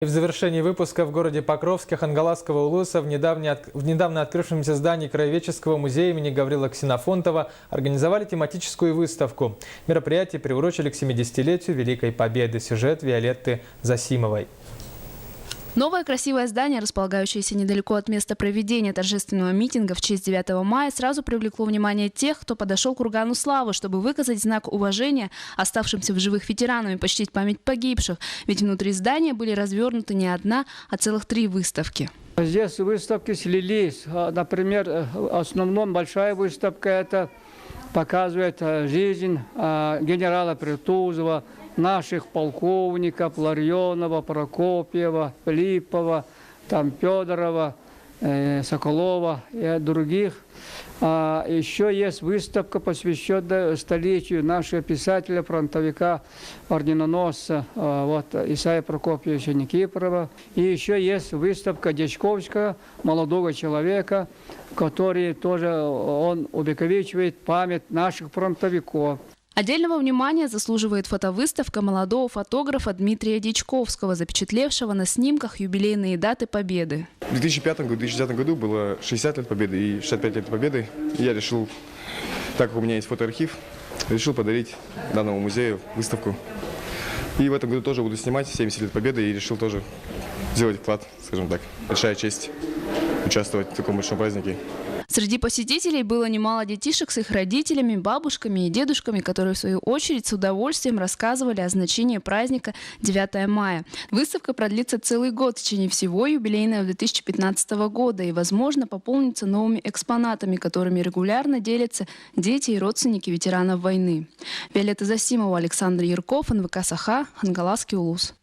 И в завершении выпуска в городе Покровске Хангаласского улуса в недавно открывшемся здании Краеведческого музея имени Гаврила Ксенофонтова организовали тематическую выставку. Мероприятие приурочили к 70-летию Великой Победы. Сюжет Виолетты Засимовой. Новое красивое здание, располагающееся недалеко от места проведения торжественного митинга в честь 9 мая, сразу привлекло внимание тех, кто подошел к кургану славы, чтобы выказать знак уважения оставшимся в живых ветеранам и почтить память погибших. Ведь внутри здания были развернуты не одна, а целых 3 выставки. Здесь выставки слились. Например, в основном большая выставка это показывает жизнь генерала Притузова, наших полковников Ларионова, Прокопьева, Филиппова, Федорова, Соколова и других. Еще есть выставка, посвященная столетию нашего писателя-фронтовика, орденоносца Исаия Прокопьевича Никифорова. И еще есть выставка Дечковского, молодого человека, который тоже увековечивает память наших фронтовиков. Отдельного внимания заслуживает фотовыставка молодого фотографа Дмитрия Дичковского, запечатлевшего на снимках юбилейные даты Победы. В 2005-2010 году было 60 лет Победы и 65 лет Победы. И я решил, так как у меня есть фотоархив, решил подарить данному музею выставку. И в этом году тоже буду снимать 70 лет Победы и решил тоже сделать вклад, скажем так. Большая честь участвовать в таком большом празднике. Среди посетителей было немало детишек с их родителями, бабушками и дедушками, которые в свою очередь с удовольствием рассказывали о значении праздника 9 мая. Выставка продлится целый год, в течение всего юбилейного 2015 года и, возможно, пополнится новыми экспонатами, которыми регулярно делятся дети и родственники ветеранов войны. Виолетта Засимова, Александр Ярков, НВК «Саха», Хангаласский улус.